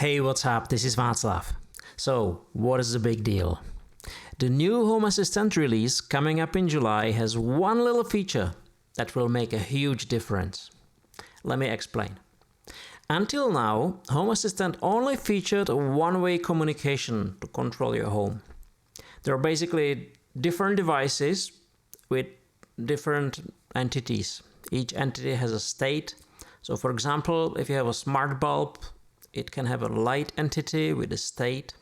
Hey, what's up? This is Václav. So, what is the big deal? The new Home Assistant release coming up in July has one little feature that will make a huge difference. Let me explain. Until now, Home Assistant only featured a one-way communication to control your home. There are basically different devices with different entities. Each entity has a state. So for example, if you have a smart bulb, it can have a light entity with a state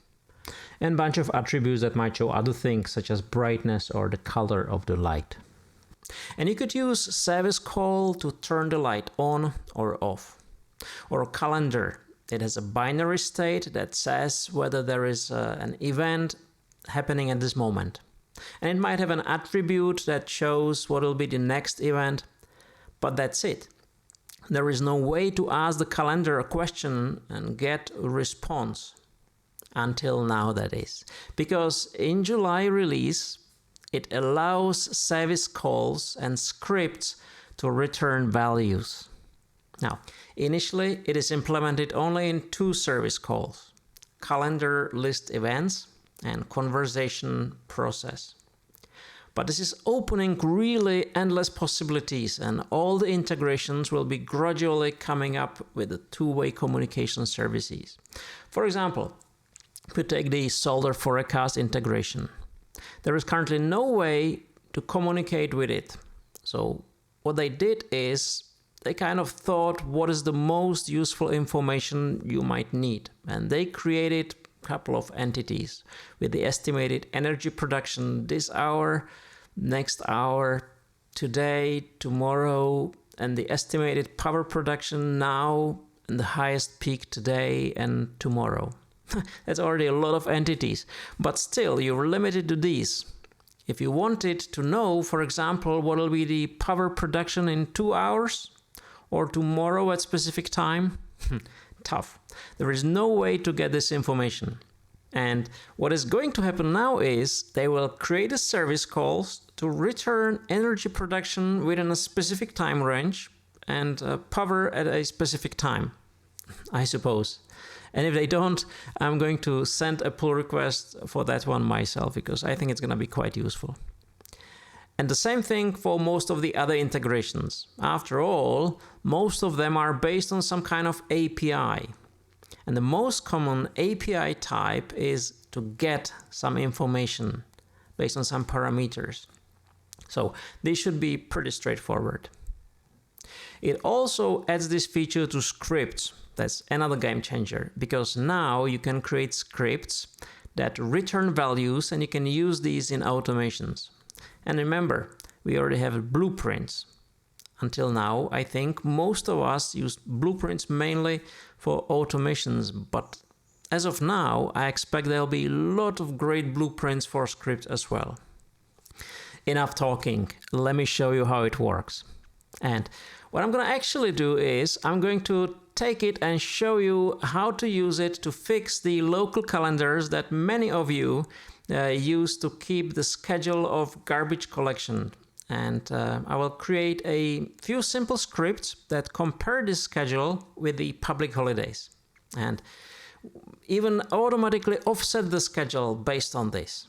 and a bunch of attributes that might show other things such as brightness or the color of the light. And you could use service call to turn the light on or off. Or a calendar. It has a binary state that says whether there is an event happening at this moment. And it might have an attribute that shows what will be the next event, but that's it. There is no way to ask the calendar a question and get a response. Until now, that is. Because in July release, it allows service calls and scripts to return values. Now, initially, it is implemented only in two service calls: calendar list events and conversation process. But this is opening really endless possibilities, and all the integrations will be gradually coming up with the two-way communication services. For example, if we take the solar forecast integration, there is currently no way to communicate with it. So what they did is they kind of thought what is the most useful information you might need, and they created a couple of entities with the estimated energy production this hour, next hour, today, tomorrow, and the estimated power production now, and the highest peak today and tomorrow. That's already a lot of entities, but still you're limited to these. If you wanted to know, for example, what will be the power production in 2 hours or tomorrow at specific time, tough. There is no way to get this information. And what is going to happen now is they will create a service calls to return energy production within a specific time range and power at a specific time, I suppose. And if they don't, I'm going to send a pull request for that one myself because I think it's going to be quite useful. And the same thing for most of the other integrations. After all, most of them are based on some kind of API. And the most common API type is to get some information based on some parameters. So this should be pretty straightforward. It also adds this feature to scripts. That's another game changer, because now you can create scripts that return values and you can use these in automations. And remember, we already have blueprints. Until now, I think most of us use blueprints mainly for automations, but as of now, I expect there'll be a lot of great blueprints for scripts as well. Enough talking, let me show you how it works. And what I'm going to actually do is I'm going to take it and show you how to use it to fix the local calendars that many of you use to keep the schedule of garbage collection. And I will create a few simple scripts that compare this schedule with the public holidays and even automatically offset the schedule based on this.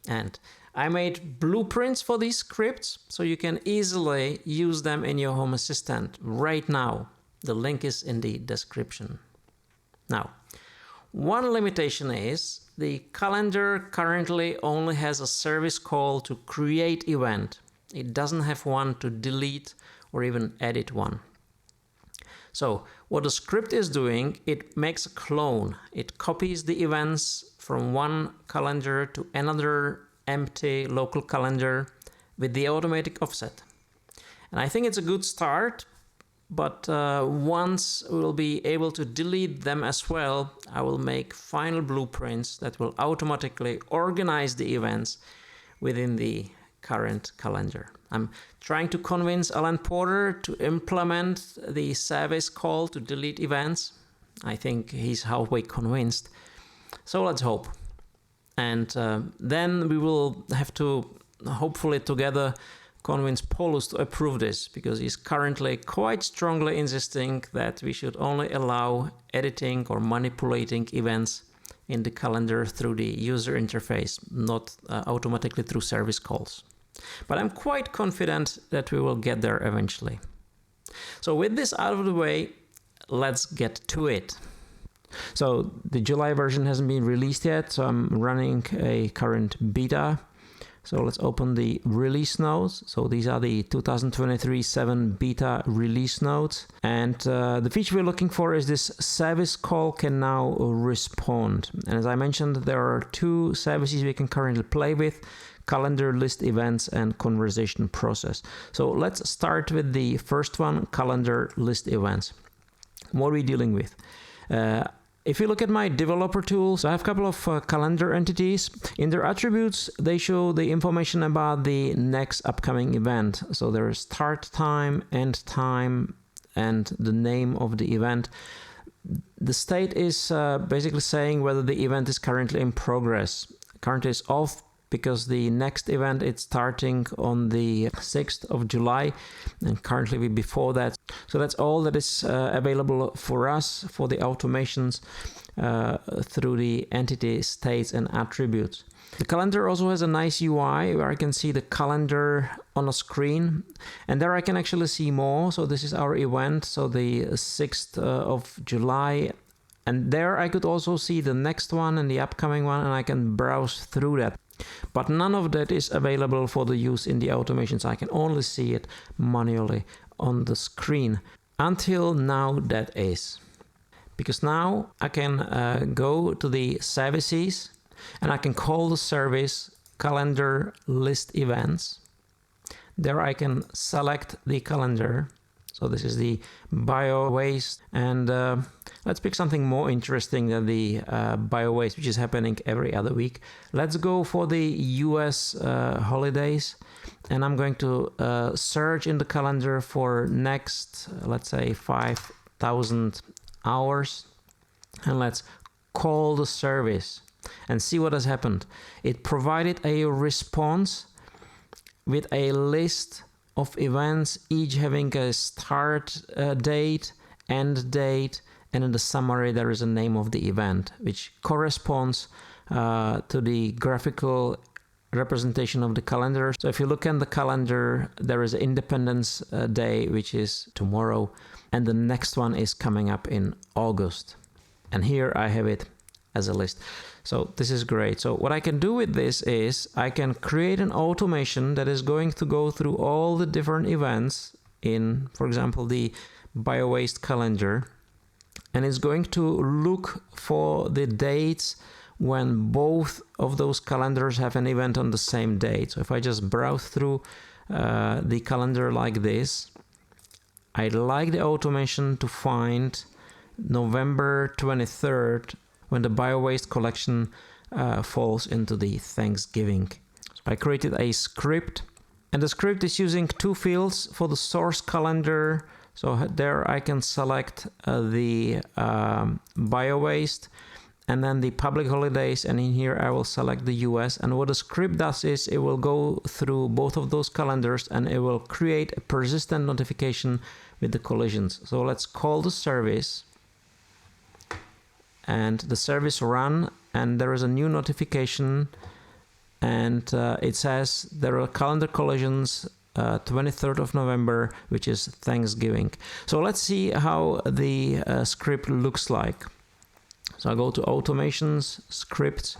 And I made blueprints for these scripts so you can easily use them in your Home Assistant right now. The link is in the description. Now, one limitation is the calendar currently only has a service call to create event. It doesn't have one to delete or even edit one. So what the script is doing, it makes a clone. It copies the events from one calendar to another empty local calendar with the automatic offset. And I think it's a good start, but once we'll be able to delete them as well, I will make final blueprints that will automatically organize the events within the current calendar. I'm trying to convince Alan Porter to implement the service call to delete events. I think he's halfway convinced. So let's hope. And then we will have to hopefully together convince Paulus to approve this, because he's currently quite strongly insisting that we should only allow editing or manipulating events in the calendar through the user interface, not automatically through service calls. But I'm quite confident that we will get there eventually. So with this out of the way, let's get to it. So the July version hasn't been released yet, so I'm running a current beta. So let's open the release notes. So these are the 2023-7 beta release notes. And the feature we're looking for is this service call can now respond. And as I mentioned, there are two services we can currently play with: calendar, list events, and conversation process. So let's start with the first one, calendar, list events. What are we dealing with? If you look at my developer tools, I have a couple of calendar entities. In their attributes, they show the information about the next upcoming event. So there is start time, end time, and the name of the event. The state is basically saying whether the event is currently in progress. Currently it's off because the next event is starting on the 6th of July, and currently we're before that. So that's all that is available for us for the automations through the entity states and attributes. The calendar also has a nice UI where I can see the calendar on a screen, and there I can actually see more. So this is our event, so the 6th of July, and there I could also see the next one and the upcoming one, and I can browse through that. But none of that is available for the use in the automations. I can only see it manually on the screen. Until now that is. Because now I can go to the services and I can call the service calendar list events. There I can select the calendar. So this is the bio waste, and let's pick something more interesting than the bio waste, which is happening every other week. Let's go for the US holidays, and I'm going to search in the calendar for next, let's say 5,000 hours, and let's call the service and see what has happened. It provided a response with a list of events, each having a start date, end date, and in the summary there is a name of the event, which corresponds to the graphical representation of the calendar. So if you look at the calendar, there is Independence Day, which is tomorrow, and the next one is coming up in August. And here I have it as a list. So this is great. So what I can do with this is I can create an automation that is going to go through all the different events in, for example, the bio-waste calendar, and it's going to look for the dates when both of those calendars have an event on the same date. So if I just browse through the calendar like this, I'd like the automation to find November 23rd when the bio-waste collection falls into the Thanksgiving. So I created a script, and the script is using two fields for the source calendar. So there I can select the bio-waste and then the public holidays, and in here I will select the US. And what the script does is it will go through both of those calendars and it will create a persistent notification with the collisions. So let's call the service, and the service run, and there is a new notification, and it says there are calendar collisions 23rd of November, which is Thanksgiving. So let's see how the script looks like. So I go to automations, scripts,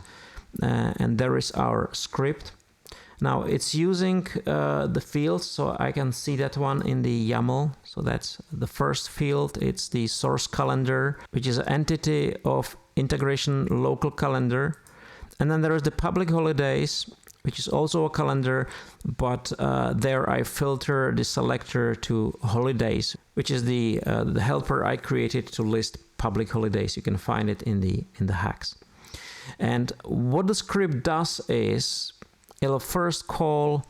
and there is our script. Now it's using the fields, so I can see that one in the YAML. So that's the first field. It's the source calendar, which is an entity of integration local calendar. And then there is the public holidays, which is also a calendar, but there I filter the selector to holidays, which is the helper I created to list public holidays. You can find it in the hacks. And what the script does is it'll first call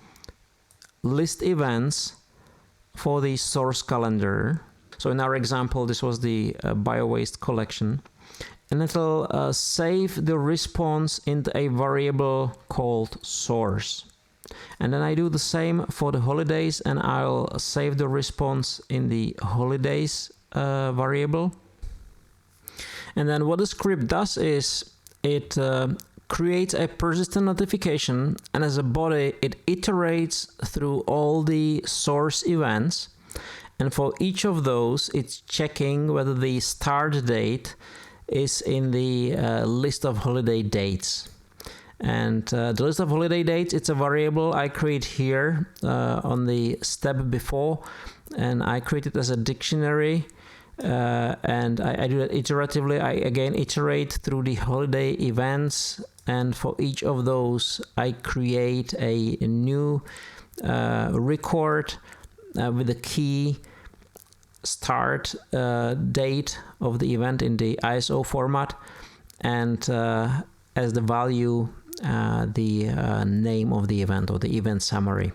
list events for the source calendar. So in our example, this was the bio-waste collection. And it'll save the response into a variable called source. And then I do the same for the holidays, and I'll save the response in the holidays variable. And then what the script does is it creates a persistent notification, and as a body it iterates through all the source events, and for each of those it's checking whether the start date is in the list of holiday dates. And the list of holiday dates, it's a variable I create here on the step before, and I create it as a dictionary. And I do that iteratively. I again iterate through the holiday events, and for each of those I create a new record with the key start date of the event in the ISO format, and as the value the name of the event or the event summary.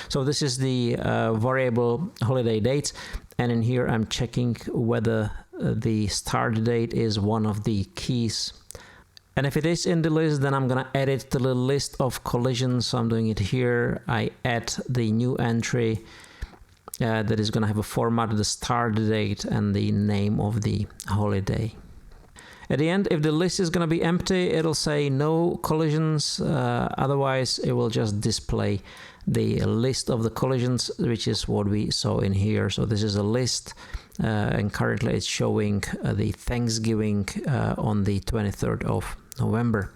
So this is the variable holiday dates, and in here I'm checking whether the start date is one of the keys. And if it is in the list, then I'm gonna add it to the list of collisions. So I'm doing it here. I add the new entry that is gonna have a format, the start date and the name of the holiday. At the end, if the list is going to be empty, it'll say no collisions, otherwise it will just display the list of the collisions, which is what we saw in here. So this is a list, and currently it's showing the Thanksgiving on the 23rd of November.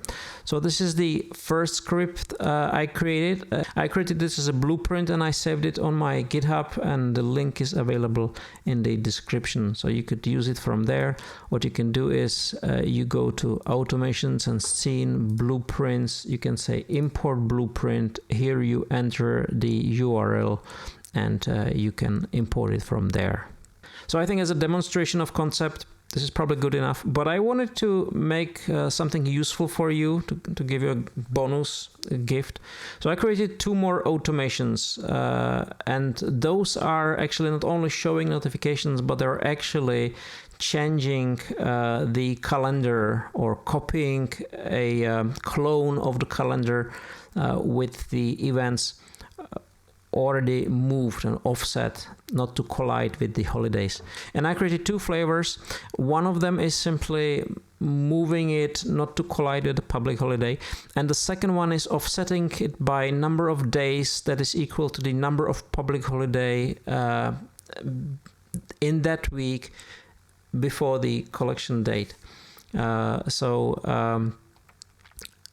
So this is the first script I created. I created this as a blueprint and I saved it on my GitHub, and the link is available in the description. So you could use it from there. What you can do is you go to automations and scene blueprints. You can say import blueprint. Here you enter the URL and you can import it from there. So I think as a demonstration of concept, this is probably good enough, but I wanted to make something useful for you, to give you a bonus gift. So I created two more automations, and those are actually not only showing notifications, but they're actually changing the calendar or copying a clone of the calendar with the events already moved and offset, not to collide with the holidays. And I created two flavors. One of them is simply moving it not to collide with the public holiday, and the second one is offsetting it by number of days that is equal to the number of public holiday in that week before the collection date. I'm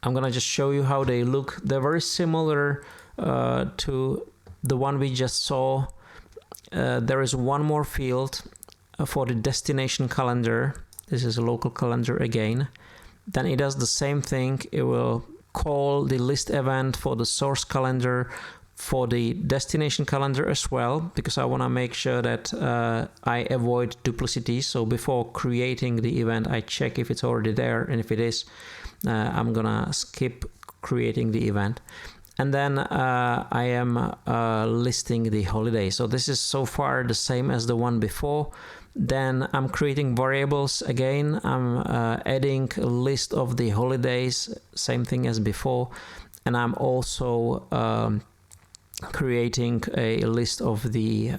gonna just show you how they look. They're very similar to the one we just saw. There is one more field for the destination calendar. This is a local calendar again. Then it does the same thing. It will call the list event for the source calendar, for the destination calendar as well, because I want to make sure that I avoid duplicity. So before creating the event, I check if it's already there, and if it is, I'm gonna skip creating the event. And then I am listing the holiday. So this is so far the same as the one before. Then I'm creating variables again. I'm adding a list of the holidays, same thing as before. And I'm also creating a list of the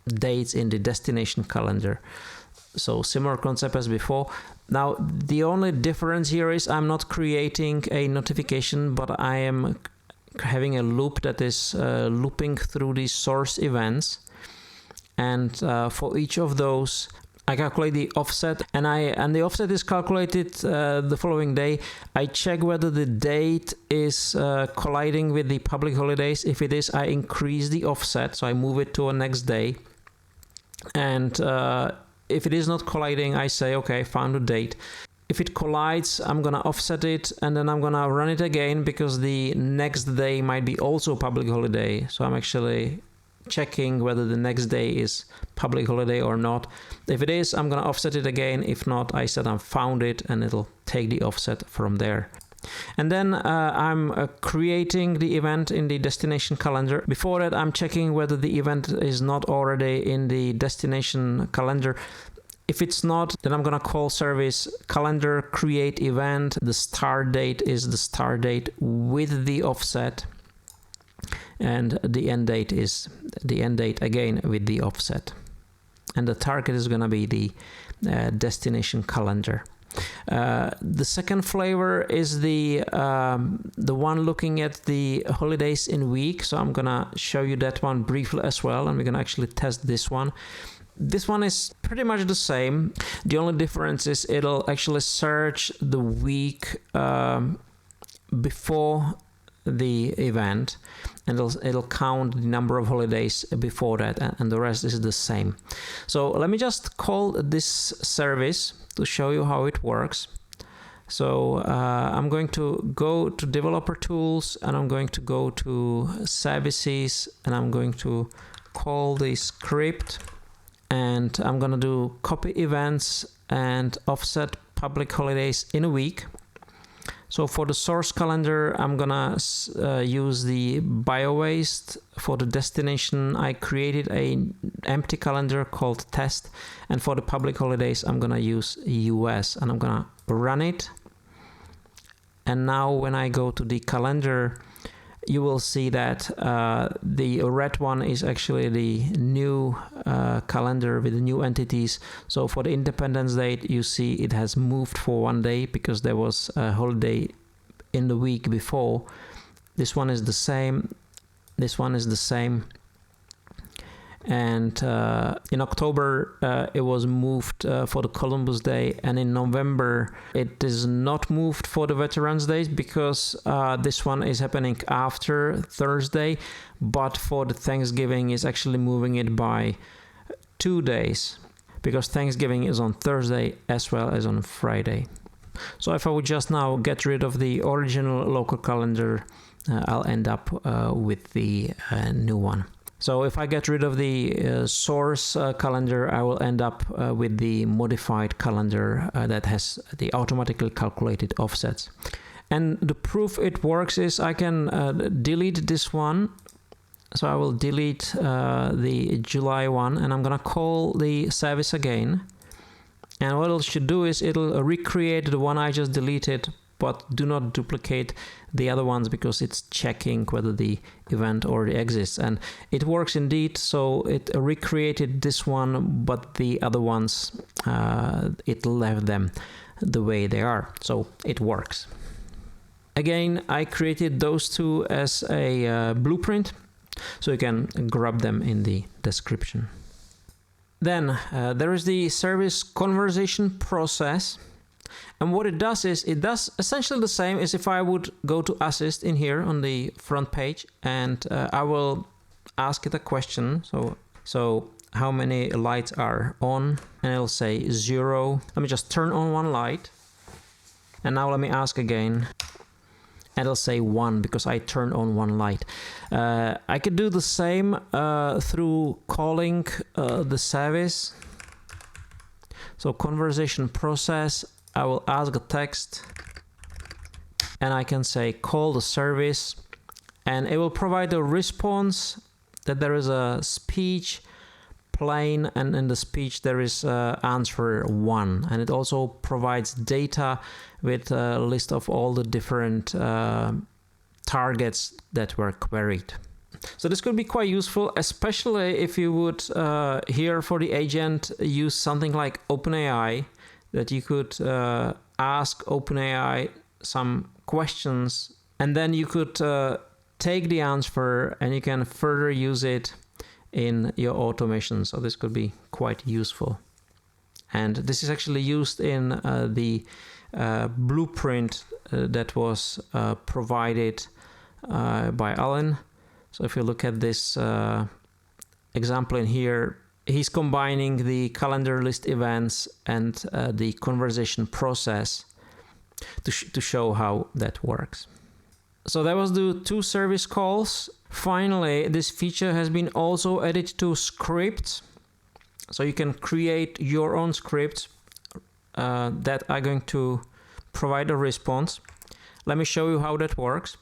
dates in the destination calendar. So similar concept as before. Now the only difference here is I'm not creating a notification, but I am having a loop that is looping through the source events, and for each of those I calculate the offset, and the offset is calculated the following day. I check whether the date is colliding with the public holidays. If it is, I increase the offset, so I move it to a next day. And if it is not colliding, I say, okay, found a date. If it collides, I'm gonna offset it, and then I'm gonna run it again, because the next day might be also public holiday. So I'm actually checking whether the next day is public holiday or not. If it is, I'm gonna offset it again. If not, I said I found it, and it'll take the offset from there. And then I'm creating the event in the destination calendar. Before that, I'm checking whether the event is not already in the destination calendar. If it's not, then I'm gonna call service calendar create event. The start date is the start date with the offset, and the end date is the end date again with the offset. And the target is gonna be the destination calendar. The second flavor is the one looking at the holidays in week. So I'm gonna show you that one briefly as well, and we're gonna actually test this one. This one is pretty much the same. The only difference is it'll actually search the week before the event, and it'll count the number of holidays before that, and the rest is the same. So let me just call this service to show you how it works. So I'm going to go to developer tools, and I'm going to go to services, and I'm going to call the script, and I'm gonna do copy events and offset public holidays in a week. So for the source calendar, I'm gonna use the BioWaste. For the destination, I created an empty calendar called test. And for the public holidays, I'm gonna use US, and I'm gonna run it. And now when I go to the calendar, you will see that the red one is actually the new calendar with the new entities. So for the Independence date, you see it has moved for 1 day because there was a holiday in the week before. This one is the same. This one is the same. And in October, it was moved for the Columbus Day, and in November, it is not moved for the Veterans Day because this one is happening after Thursday, but for the Thanksgiving is actually moving it by 2 days because Thanksgiving is on Thursday as well as on Friday. So if I would just now get rid of the original local calendar, I'll end up with the new one. So if I get rid of the source calendar, I will end up with the modified calendar that has the automatically calculated offsets. And the proof it works is I can delete this one. So I will delete the July one, and I'm gonna call the service again. And what it should do is it'll recreate the one I just deleted, but do not duplicate the other ones because it's checking whether the event already exists. And it works indeed, so it recreated this one, but the other ones, it left them the way they are. So it works. Again, I created those two as a blueprint, so you can grab them in the description. Then there is the service conversation process. And what it does is it does essentially the same as if I would go to assist in here on the front page, and I will ask it a question. So how many lights are on? And it'll say 0. Let me just turn on one light. And now let me ask again. And it'll say 1 because I turned on one light. I could do the same through calling the service. So conversation process, I will ask a text, and I can say call the service, and it will provide a response that there is a speech plain, and in the speech there is answer 1, and it also provides data with a list of all the different targets that were queried. So this could be quite useful, especially if you would here for the agent use something like OpenAI, that you could ask OpenAI some questions, and then you could take the answer and you can further use it in your automation. So this could be quite useful. And this is actually used in the blueprint that was provided by Alan. So if you look at this example in here, he's combining the calendar list events and the conversation process to show how that works. So that was the 2 service calls. Finally, this feature has been also added to scripts. So you can create your own scripts that are going to provide a response. Let me show you how that works.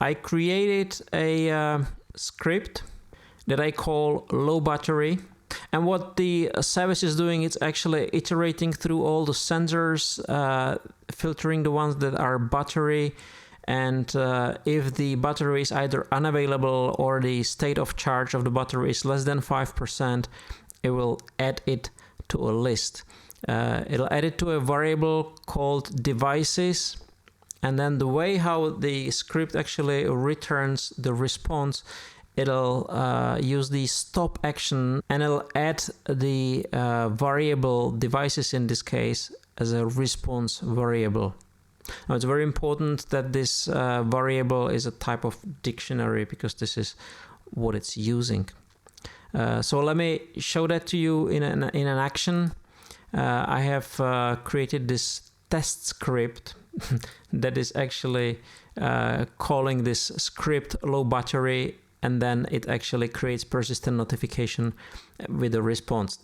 I created a script that I call low battery. And what the service is doing, it's actually iterating through all the sensors, filtering the ones that are battery, and if the battery is either unavailable or the state of charge of the battery is less than 5%, it will add it to a list. It'll add it to a variable called devices, and then the way how the script actually returns the response, it'll use the stop action, and it'll add the variable devices in this case as a response variable. Now it's very important that this variable is a type of dictionary, because this is what it's using. So let me show that to you in an action. I have created this test script that is actually calling this script low battery, and then it actually creates persistent notification with a response.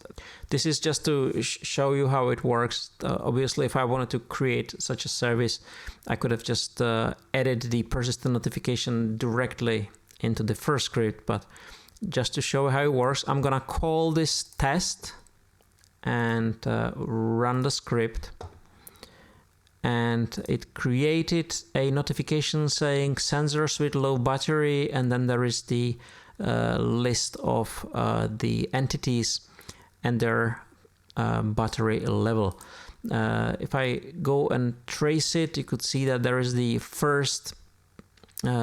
This is just to show you how it works. Obviously, if I wanted to create such a service, I could have just added the persistent notification directly into the first script, but just to show how it works, I'm gonna call this test and run the script. And it created a notification saying sensors with low battery, and then there is the list of the entities and their battery level. If I go and trace it, you could see that there is the first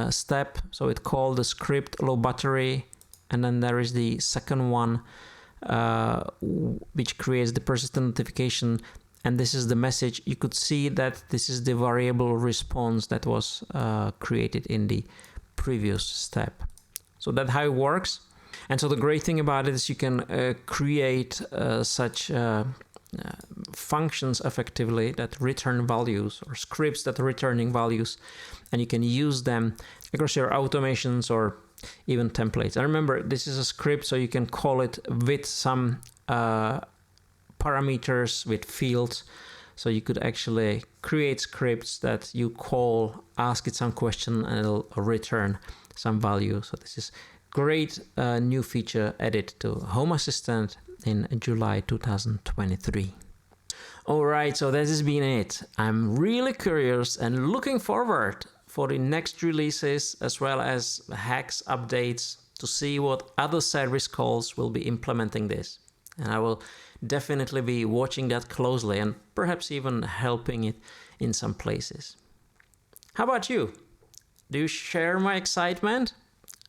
step, so it called the script low battery, and then there is the second one which creates the persistent notification. And this is the message. You could see that this is the variable response that was created in the previous step. So that's how it works. And so the great thing about it is you can create such functions effectively that return values, or scripts that are returning values, and you can use them across your automations or even templates. And remember, this is a script, so you can call it with some parameters, with fields, so you could actually create scripts that you call, ask it some question, and it'll return some value. So this is great new feature added to Home Assistant in July 2023. Alright, so this has been it. I'm really curious and looking forward for the next releases, as well as hacks, updates, to see what other service calls will be implementing this. And I will definitely be watching that closely and perhaps even helping it in some places. How about you? Do you share my excitement?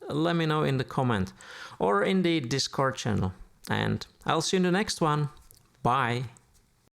Let me know in the comment or in the Discord channel. And I'll see you in the next one. Bye.